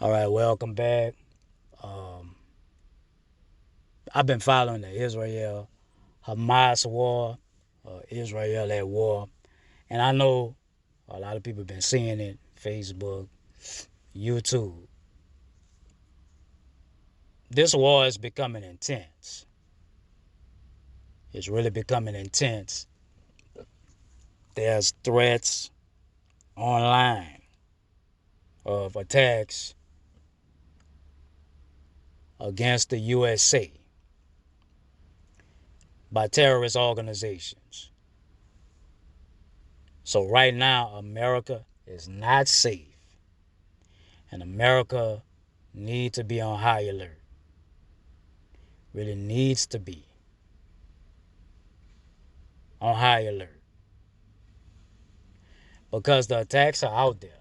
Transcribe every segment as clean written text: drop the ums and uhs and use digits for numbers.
All right, welcome back. Um, I've been following the Israel-Hamas war, Israel at war, and I know a lot of people have been seeing it, Facebook, YouTube. This war is becoming intense. It's really becoming intense. There's threats online of attacks against the USA by terrorist organizations. So right now, America is not safe, and America needs to be on high alert. Really needs to be on high alert because the attacks are out there.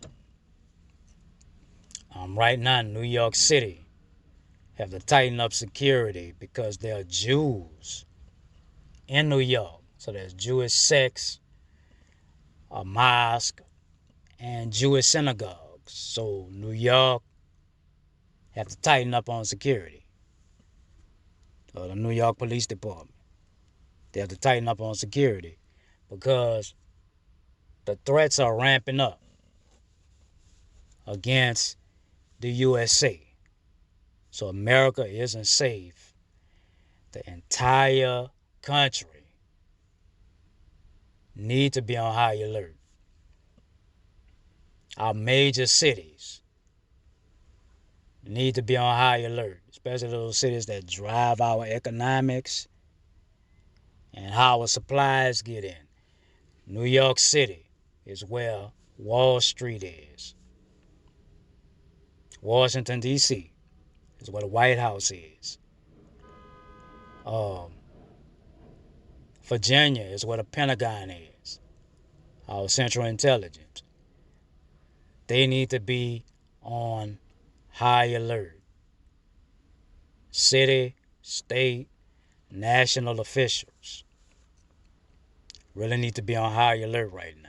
Right now, New York City have to tighten up security because there are Jews in New York. So there's Jewish sects, a mosque, and Jewish synagogues. So New York have to tighten up on security. Or the New York Police Department, they have to tighten up on security because the threats are ramping up against the USA. So America isn't safe. The entire country need to be on high alert. Our major cities need to be on high alert, especially those cities that drive our economics and how our supplies get in. New York City is where Wall Street is. Washington, D.C. is where the White House is. Um, Virginia is where the Pentagon is, our Central Intelligence. They need to be on high alert. City, state, national officials really need to be on high alert right now.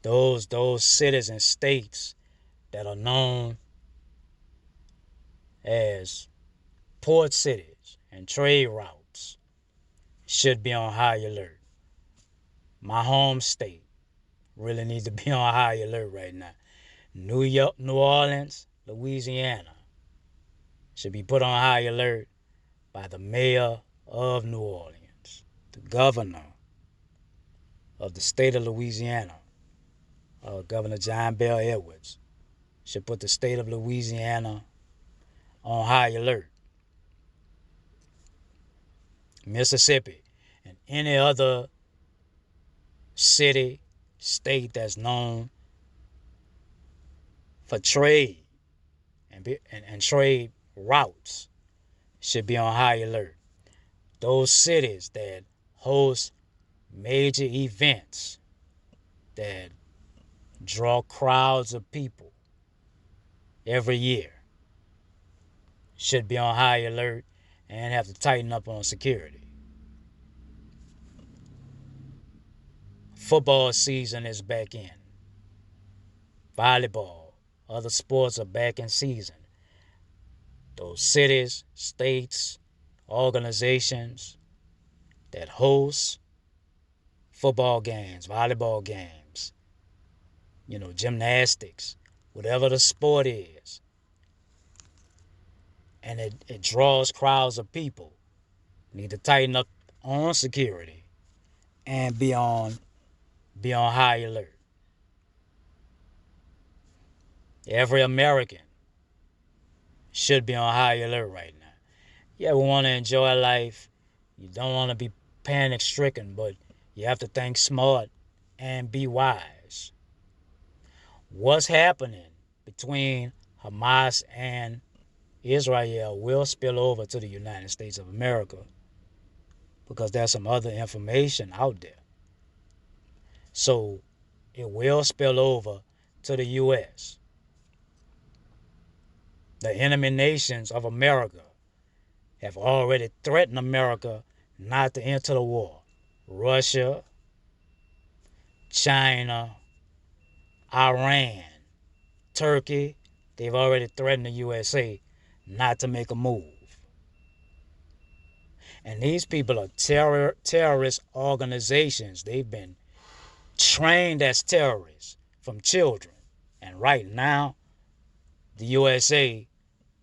Those cities and states that are known as port cities and trade routes should be on high alert. My home state really needs to be on high alert right now. New York, New Orleans, Louisiana should be put on high alert by the mayor of New Orleans, the governor of the state of Louisiana, Governor John Bel Edwards, should put the state of Louisiana on high alert. Mississippi and any other city, state that's known for trade and trade routes should be on high alert. Those cities that host major events that draw crowds of people every year should be on high alert and have to tighten up on security. Football season is back in. Volleyball, other sports are back in season. Those cities, states, organizations that host football games, volleyball games, gymnastics, whatever the sport is, and it draws crowds of people, need to tighten up on security and be on high alert. Every American should be on high alert right now. Yeah, we want to enjoy life. You don't want to be panic stricken, but you have to think smart and be wise. What's happening between Hamas and Israel will spill over to the United States of America because there's some other information out there. So it will spill over to the U.S. The enemy nations of America have already threatened America not to enter the war. Russia, China, Iran, Turkey, they've already threatened the USA not to make a move. And these people are terrorist organizations. They've been trained as terrorists from children. And right now, the USA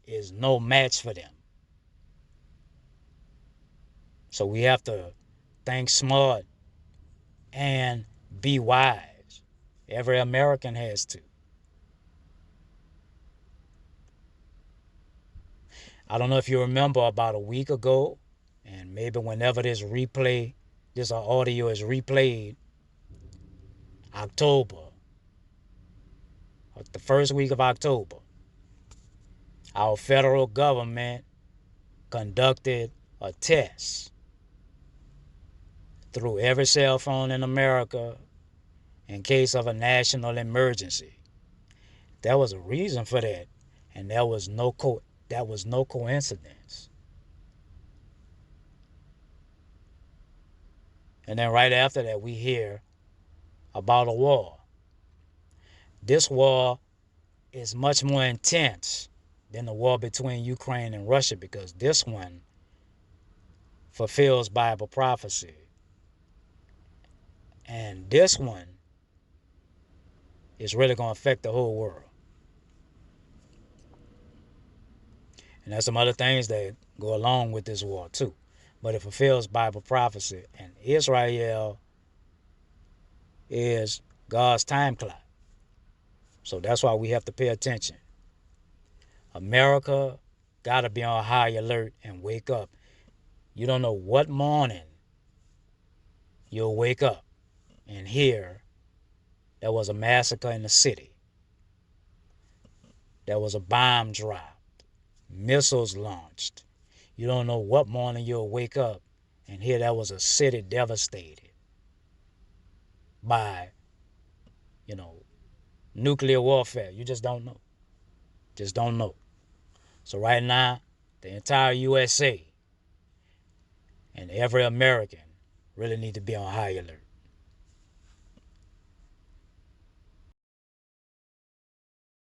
is no match for them. So we have to think smart and be wise. Every American has to. I don't know if you remember about a week ago, and maybe whenever this audio is replayed, October, the first week of October, our federal government conducted a test through every cell phone in America in case of a national emergency. There was a reason for that, and that was no coincidence. And then right after that, we hear about a war. This war is much more intense than the war between Ukraine and Russia, because this one fulfills Bible prophecy. And this one is really going to affect the whole world. And there's some other things that go along with this war too. But it fulfills Bible prophecy. And Israel is God's time clock. So that's why we have to pay attention. America got to be on high alert and wake up. You don't know what morning you'll wake up and hear there was a massacre in the city. There was a bomb dropped, missiles launched. You don't know what morning you'll wake up and hear there was a city devastated by, nuclear warfare. You just don't know. Just don't know. So right now, the entire USA and every American really need to be on high alert.